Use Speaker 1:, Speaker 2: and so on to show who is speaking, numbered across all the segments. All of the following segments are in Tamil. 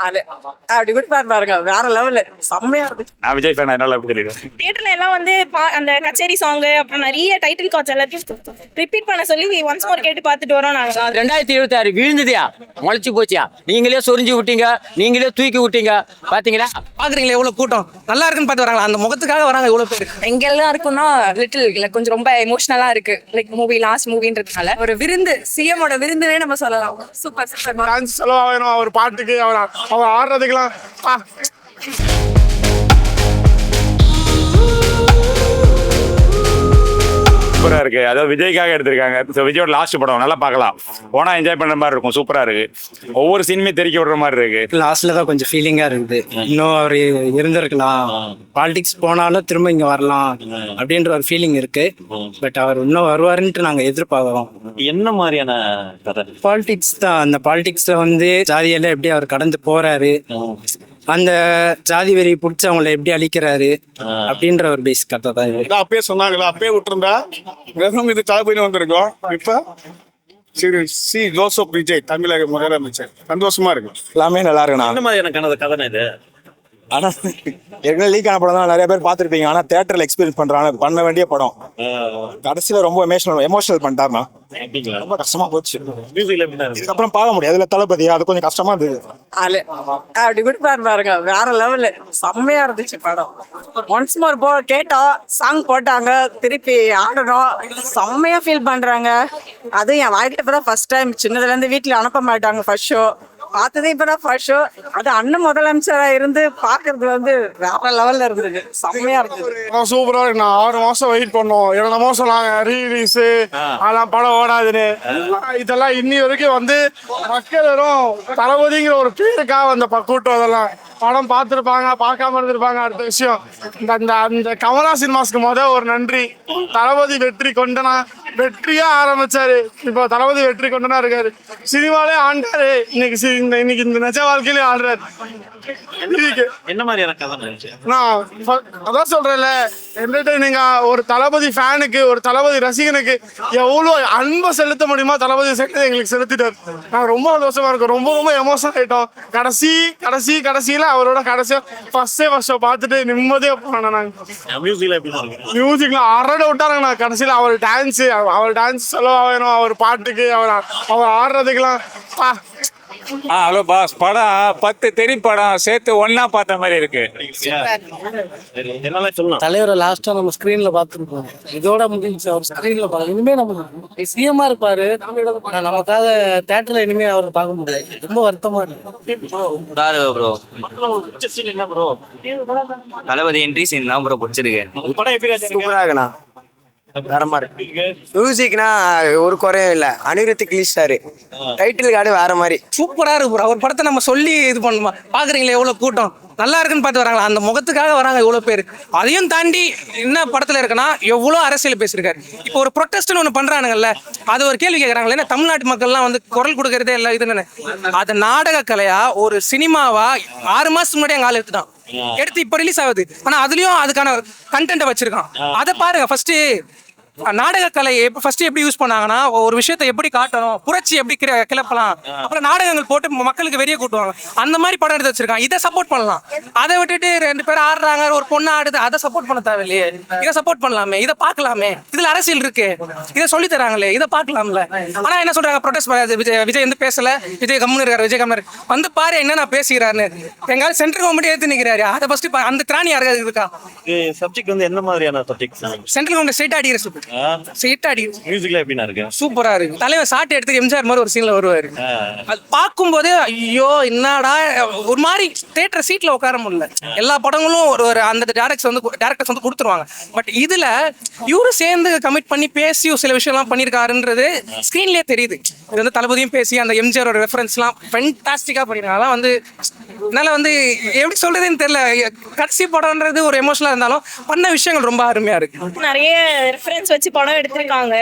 Speaker 1: அது அப்படி கொடுப்பாரு பாருங்க, வேற லெவலு, செம்மையா இருந்துச்சு.
Speaker 2: நான் விஜய் ஃபேன், அதனால அப்படி தெரியுது.
Speaker 3: தியேட்டர்ல எல்லாம் வந்து அந்த கச்சேரி சாங் அப்புறம் நிறைய டைட்டில் கார்ட்ஸ் எல்லாத்தையும் ரிப்பீட் பண்ண சொல்லி ஒன்ஸ் மோர் கேட்டு பார்த்துட்டு வரோம் நாங்க.
Speaker 4: 2026 விழுந்ததியா, முளைச்சு போச்சியா, நீங்களே சொரிஞ்சு விட்டீங்க, நீங்களே தூக்கி விட்டீங்க. பாத்தீங்களா,
Speaker 5: பாக்குறீங்களா எவ்வளவு கூட்டம், நல்லா இருக்குன்னு பார்த்து வராங்களா, அந்த முகத்துக்காக வராங்க இவ்வளவு பேர்.
Speaker 6: எங்க எல்லாம் இருக்கும்னா லிட்டில் கொஞ்சம் ரொம்ப எமோஷனலா இருக்கு. லைக் மூவி லாஸ்ட் மூவின்றதுனால ஒரு விருந்து, சிஎமோட விருந்துனே நம்ம சொல்லலாம். Super super.
Speaker 7: டான்ஸ் செலவாகணும், அவர் பாட்டுக்கு அவர் ஆடுறதுக்கெல்லாம்
Speaker 2: சூப்பரா இருக்கு. அதாவது விஜய்க்காக எடுத்திருக்காங்க. விஜயோட லாஸ்ட் படம், நல்லா பார்க்கலாம். போனா என்ஜாய் பண்ற மாதிரி இருக்கும். சூப்பரா இருக்கு. ஒவ்வொரு சீனுமே தெரிக்க விடுற மாதிரி இருக்கு.
Speaker 8: லாஸ்ட்ல தான் கொஞ்சம் ஃபீலிங்கா இருக்குது. இன்னும் அவர் இருந்திருக்கலாம், பாலிடிக்ஸ் போனாலும் திரும்ப இங்க வரலாம் அப்படின்ற ஒரு ஃபீலிங் இருக்கு. பட் அவர் இன்னும் வருவாருன்ட்டு நாங்க எதிர்பார்க்கிறோம்.
Speaker 9: என்ன மாதிரியான கதை?
Speaker 8: பாலிடிக்ஸ் தான். அந்த பாலிடிக்ஸ்ல வந்து ஜாதியெல்லாம் எப்படி அவர் கடந்து போறாரு, அந்த ஜாதி வெறி பிடிச்சி அவங்களை எப்படி அழிக்கிறாரு அப்படின்ற ஒரு பேஸ் கதை தான் இது.
Speaker 7: அப்பயே சொன்னாங்களா, அப்பயே விட்டுருந்தா வெறும் இது தளபதி வந்திருக்கோம். இப்ப சரி சி ஜோசப் விஜய் தமிழக முதலமைச்சர், சந்தோஷமா இருக்கு.
Speaker 8: எல்லாமே நல்லா இருக்குண்ணா.
Speaker 9: என்ன மாதிரியான கதை இது?
Speaker 8: ஆனா ஏற்கனவே லீக் ஆன படம் தான் நிறைய பேர் பார்த்துருப்பீங்க. ஆனா தியேட்டர்ல எக்ஸ்பீரியன்ஸ் பண்றாங்க, பண்ண வேண்டிய படம். கடைசியில ரொம்ப எமோஷனல் பண்ணிட்டாருண்ணா. ரொம்ப கஷ்டமா போச்சு. இதுக்கப்புறம் பார்க்க முடியாது. அதுல தளபதி அது கொஞ்சம் கஷ்டமா இருந்தது.
Speaker 1: அது அப்படி கொடுப்பாரு பாருங்க, வேற லெவலு, செம்மையா இருந்துச்சு படம். ஒன்ஸ் மோர் கேட்டோம், சாங் போட்டாங்க, திருப்பி ஆடணும், செம்மையா ஃபீல் பண்றாங்க. அதுவும் என் வாழ்க்கையில இப்பதான் ஃபர்ஸ்ட் டைம். சின்னதுல இருந்து வீட்டுல அனுப்ப மாட்டாங்க ஃபர்ஸ்ட் ஷோ பார்த்ததே இப்பதான் ஃபர்ஸ்ட் ஷோ. அது அண்ணன் முதலமைச்சரா இருந்து பாக்குறது வந்து வேற லெவல்ல இருந்தது, செம்மையா இருந்தது.
Speaker 7: சூப்பரா இருக்கு. நான் 6 மாசம் வெயிட் பண்ணோம். 2 மாசம் நாங்க ரீலீஸ் அதெல்லாம் படம் ஓடாதுன்னு. இதெல்லாம் இன்னி வரைக்கும் வந்து மக்கள் வெறும் தளபதிங்கிற ஒரு பேருக்காக அந்த கூட்டம். அதெல்லாம் படம் பார்த்துருப்பாங்க, பார்க்காம இருந்திருப்பாங்க. அடுத்த விஷயம், அந்த கமலா சினிமாஸ்க்கு ஒரு நன்றி. தளபதி வெற்றி கொண்டனா வெற்றியா ஆரம்பிச்சாரு, இப்போ தளபதி வெற்றி கொண்டனா இருக்காரு. சினிமாலே ஆண்டாரு, இன்னைக்கு இந்த நிஜ வாழ்க்கையிலே ஆடுறாரு.
Speaker 9: என்ன மாதிரியான கதை?
Speaker 7: நான் அதான் சொல்றேன்ல, என்டர்டைனிங்கா ஒரு தளபதி ஃபேனுக்கு, ஒரு தளபதி ரசிகனுக்கு எவ்வளவு அன்பை செலுத்த முடியுமா தளபதி எங்களுக்கு செலுத்திட்டாரு. நான் ரொம்ப சந்தோஷமா இருக்கோம். ரொம்ப ரொம்ப எமோஷனல் ஆயிட்டோம். கடைசியில அவரோட கடைசியா ஃபர்ஸ்ட் பார்த்துட்டு நிம்மதியா போனோம். நாங்க மியூசிக்லாம் அரட விட்டாருங்கண்ணா. கடைசியில அவர் டான்ஸ் செலவாகணும், அவர் பாட்டுக்கு அவர் ஆடுறதுக்கெல்லாம்
Speaker 2: ஹலோ பாஸ், படம் 10 தெரி படம் சேர்த்து ஒன்னா பார்த்த மாதிரி இருக்கு.
Speaker 5: தலைவரை லாஸ்டா நம்ம ஸ்கிரீன்ல பாத்துருக்கோம். இதோட முடிஞ்சு அவர் ஸ்கிரீன்ல பார்க்க. இனிமே நம்ம சிஎம்மா இருப்பாரு, நமக்காக தியேட்டர்ல இனிமே அவர் பார்க்க முடியாது. ரொம்ப வருத்தமா இருக்கு.
Speaker 4: தளபதி என்ட்ரி சீன் தான் ப்ரோ பிடிச்சிருக்கு.
Speaker 8: சூப்பரா இருக்குண்ணா. வேறமா இருக்கு. மியூசிக்னா ஒரு குறையும் இல்ல. அனிருத் கிளிஸ்டாரு டைட்டில் கார்டு வேற மாதிரி
Speaker 5: சூப்பரா இருக்கு ப்ரோ. அவர் படத்தை நம்ம சொல்லி இது பண்ணுமா. பாக்குறீங்களா எவ்வளவு கூட்டம், நல்லா இருக்குன்னு பார்த்து வராங்களா, அந்த முகத்துக்காக வராங்க இவ்வளவு பேர். அதையும் தாண்டி என்ன படத்துல இருக்குன்னா எவ்வளவு அரசியல் பேசியிருக்காரு. இப்போ ஒரு ப்ரொட்டஸ்ட்னு ஒண்ணு பண்றானுங்கல்ல, அது ஒரு கேள்வி கேட்கறாங்களே, ஏன்னா தமிழ்நாட்டு மக்கள்லாம் வந்து குரல் கொடுக்கறதே இல்லை. இது அது நாடக கலையா ஒரு சினிமாவா 6 மாசத்துக்கு முன்னாடி அங்க ஆள் எடுத்துட்டான், எடுத்து இப்ப ரிலீஸ் ஆகுது. ஆனா அதுலயும் அதுக்கான கண்டென்ட் வச்சிருக்கான். அதை பாருங்க. ஃபர்ஸ்ட் நாடக கலையை ஃபர்ஸ்ட் எப்படி யூஸ் பண்ணாங்கன்னா, ஒரு விஷயத்தை எப்படி காட்டணும், புரட்சி எப்படி கிளப்பலாம், அப்புறம் நாடகங்கள் போட்டு மக்களுக்கு வெளியே கூட்டுவாங்க. அந்த மாதிரி படம் எடுத்து வச்சிருக்காங்க. இதை சப்போர்ட் பண்ணலாம். அதை விட்டுட்டு 2 பேர் ஆடுறாங்க, ஒரு பொண்ணு ஆடுது, அதை சப்போர்ட் பண்ண தேவையில்லையே. இதை சப்போர்ட் பண்ணலாமே, இதை பார்க்கலாமே, இதுல அரசியல் இருக்கு, இதை சொல்லி தராங்களே, இதை பார்க்கலாம்ல. ஆனா என்ன சொல்றாங்க, ப்ரொடெஸ்ட் பண்ணாது. விஜய் வந்து பேசல, விஜய் கம்முன்னு இருக்காரு. விஜய் கம்முன்னு வந்து பாரு என்ன நான் பேசுகிறாருன்னு. எங்காவது சென்ட்ரல் கவர்மெண்ட் ஏத்து நிக்கிறாரு. அதை ஃபர்ஸ்ட் அந்த திராணி யாருக்காவது இருக்கா?
Speaker 9: சப்ஜெக்ட் வந்து என்ன மாதிரியான சப்ஜெக்ட்?
Speaker 5: சென்ட்ரல் கவர்மெண்ட் ஸ்ட்ரைட் அடிக்கிற
Speaker 9: மியூசிக்ல எப்படினா இருக்கு?
Speaker 5: சூப்பரா இருக்கு. தலைவர் ஷாட் எடுத்து எம்ஜிஆர் மாதிரி ஒரு சீன்ல வருவாரு. அது பார்க்கும்போது ஐயோ என்னடா, ஒரு மாதிரி தியேட்டர் சீட்ல உட்கார முடியல. எல்லா படங்களும் ஒரு அந்த டைரக்டர்ஸ் வந்து கொடுத்துருவாங்க. பட் இதுல இவரு சேர்ந்து கமிட் பண்ணி பேசி சில விஷயம்லாம் பண்ணியிருக்காருன்றது ஸ்கிரீன்லயே தெரியுது. இது வந்து தளபதியும் பேசி அந்த எம்ஜிஆர் ரெஃபரன்ஸ்லாம் ஃபென்டாஸ்டிக்கா பண்ணிருக்காங்க. வந்து என்னால வந்து எப்படி சொல்றதுன்னு தெரியல. கடைசி படம்ன்றது ஒரு எமோஷனலா இருந்தாலும் பண்ண விஷயங்கள் ரொம்ப அருமையா இருக்கு.
Speaker 3: நிறைய ரெஃபரன்ஸ் வச்சு படம் எடுத்திருக்காங்க.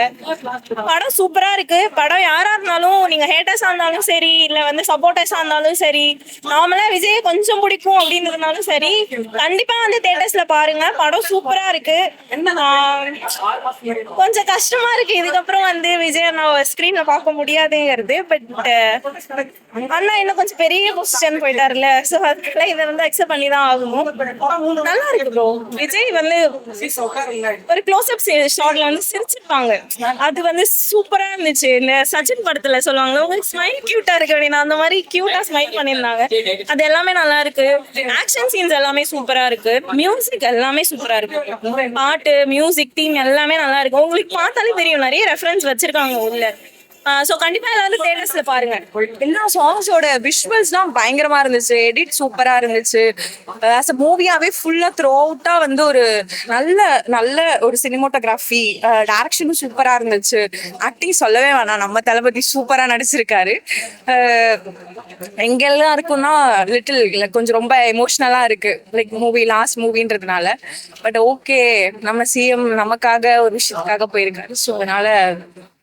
Speaker 3: படம் சூப்பரா இருக்கு. படம் யாரா இருந்தாலும், நீங்க ஹேட்டர்ஸா இருந்தாலும் சரி, இல்ல வந்து சப்போர்ட்டர்ஸா இருந்தாலும் சரி, நார்மலா விஜய் கொஞ்சம் பிடிக்கும் அப்படின்றதுனாலும் சரி, கண்டிப்பா வந்து தியேட்டர்ஸ்ல பாருங்க. படம் சூப்பரா இருக்கு. கொஞ்சம் கஷ்டமா இருக்கு இதுக்கப்புறம் வந்து விஜய் நான் ஸ்கிரீன்ல பார்க்க முடியாது. தெரியாதுங்கிறது. பட் அண்ணா இன்னும் கொஞ்சம் பெரிய பொசிஷன் போயிட்டாருல்ல, ஸோ அதுக்குள்ள இதை வந்து அக்செப்ட் பண்ணி தான் ஆகணும். நல்லா இருக்கு ப்ரோ. விஜய் வந்து ஒரு க்ளோஸ்அப் ஷாட்ல வந்து சிரிச்சிருப்பாங்க, அது வந்து சூப்பரா இருந்துச்சு. இந்த சச்சின் படத்துல சொல்லுவாங்க உங்களுக்கு ஸ்மைல் கியூட்டா இருக்கு அப்படின்னா, அந்த மாதிரி கியூட்டா ஸ்மைல் பண்ணியிருந்தாங்க. அது எல்லாமே நல்லா இருக்கு. ஆக்ஷன் சீன்ஸ் எல்லாமே சூப்பரா இருக்கு. மியூசிக் எல்லாமே சூப்பரா இருக்கு. பாட்டு, மியூசிக், தீம் எல்லாமே நல்லா இருக்கு. உங்களுக்கு பார்த்தாலே தெரியும் நிறைய ரெஃபரன்ஸ் வச்சிருக்காங்க உள்ள. ஸோ கண்டிப்பா எல்லாரும் தேட்டர்ஸ்ல பாருங்க.
Speaker 6: எல்லா சாங்ஸோட விஷுவல்ஸ்லாம் பயங்கரமா இருந்துச்சு, எடிட் சூப்பரா இருந்துச்சு. ஆஸ் அ மூவியாவே ஃபுல்லா த்ரூ அவுட்டா வந்து ஒரு நல்ல நல்ல ஒரு சினிமோட்டோகிராஃபி, டைரக்ஷனும் சூப்பரா இருந்துச்சு. ஆக்டிங் சொல்லவே வேணாம், நம்ம தளபதி சூப்பரா நடிச்சிருக்காரு. எங்கெல்லாம் இருக்குன்னா லிட்டில் கொஞ்சம் ரொம்ப எமோஷ்னலா இருக்கு, லைக் மூவி லாஸ்ட் மூவின்றதுனால. பட் ஓகே, நம்ம சிஎம் நமக்காக ஒரு விஷயத்துக்காக போயிருக்காரு. ஸோ அதனால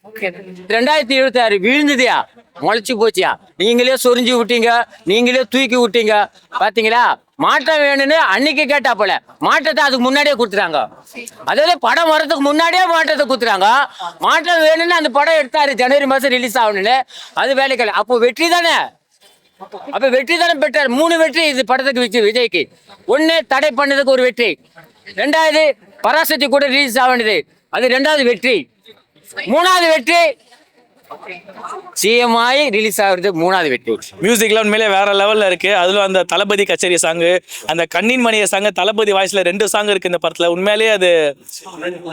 Speaker 6: ஓகே.
Speaker 4: 2026 வீழ்ந்ததுயா, முளைச்சு போச்சியா. நீங்களே சொரிஞ்சு விட்டீங்க, நீங்களே தூக்கி விட்டீங்க. பாத்தீங்களா, மாற்றம் வேணும்னு அன்னைக்கு கேட்டா போல மாற்றத்தை அதுக்கு முன்னாடியே கொடுத்துறாங்க. அதாவது படம் வரதுக்கு முன்னாடியே மாற்றத்தை கொடுத்துறாங்க. மாற்றம் வேணும்னு அந்த படம் எடுத்தாரு, ஜனவரி மாசம் ரிலீஸ் ஆகணும்னு. அது வேலைக்கல. அப்போ வெற்றி தானே, அப்ப வெற்றி தானே பெற்றார். 3 வெற்றி இது படத்துக்கு விஜய்க்கு. 1 தடை பண்ணதுக்கு ஒரு வெற்றி, 2வது பராசக்தி கூட ரிலீஸ் ஆகணுது, அது 2வது வெற்றி. 3வது வெற்றி சிஎம் ஆகி ரிலீஸ் ஆகுறது 3வது வெற்றி.
Speaker 10: மியூசிக்லாம் உண்மையிலே வேற லெவல்ல இருக்கு. அதுல அந்த தளபதி கச்சேரி சாங்கு, அந்த கண்ணின் மணிய சாங்கு, தளபதி வாய்ஸ்ல 2 சாங் இருக்கு இந்த படத்துல. உண்மையிலேயே அது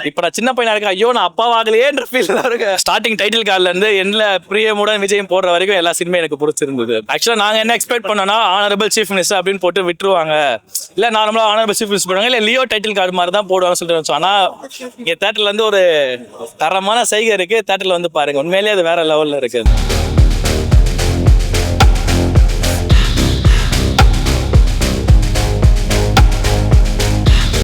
Speaker 10: இப்ப நான் சின்ன பையனா இருக்கேன், ஐயோ நான் அப்பாவாகலையேன்ற ஃபீல் தான் இருக்கு. ஸ்டார்டிங் டைட்டில் கார்ட்ல இருந்து எண்ணில் பிரியமுடன் விஜயம் போடுற வரைக்கும் எல்லா சினிமா எனக்கு பிடிச்சிருந்தது. ஆக்சுவலா நாங்க என்ன எக்ஸ்பெக்ட் பண்ணோம்னா ஆனரபிள் சீஃப் மினிஸ்டர் அப்படின்னு போட்டு விட்டுருவாங்க, இல்ல நார்மலா ஆனரபிள் சீஃப் மினிஸ்டர் போடுவாங்க, இல்ல லியோ டைட்டில் கார்டு மாதிரி தான் போடுவாங்க சொல்லிட்டு வச்சோம். ஆனா இங்க தேட்டர்ல இருந்து ஒரு தரமான செய்கை இருக்கு, தேட்டர்ல வந்து பாருங்க, உண்மையிலேயே அது வேற லெவல்ல இருக்கு.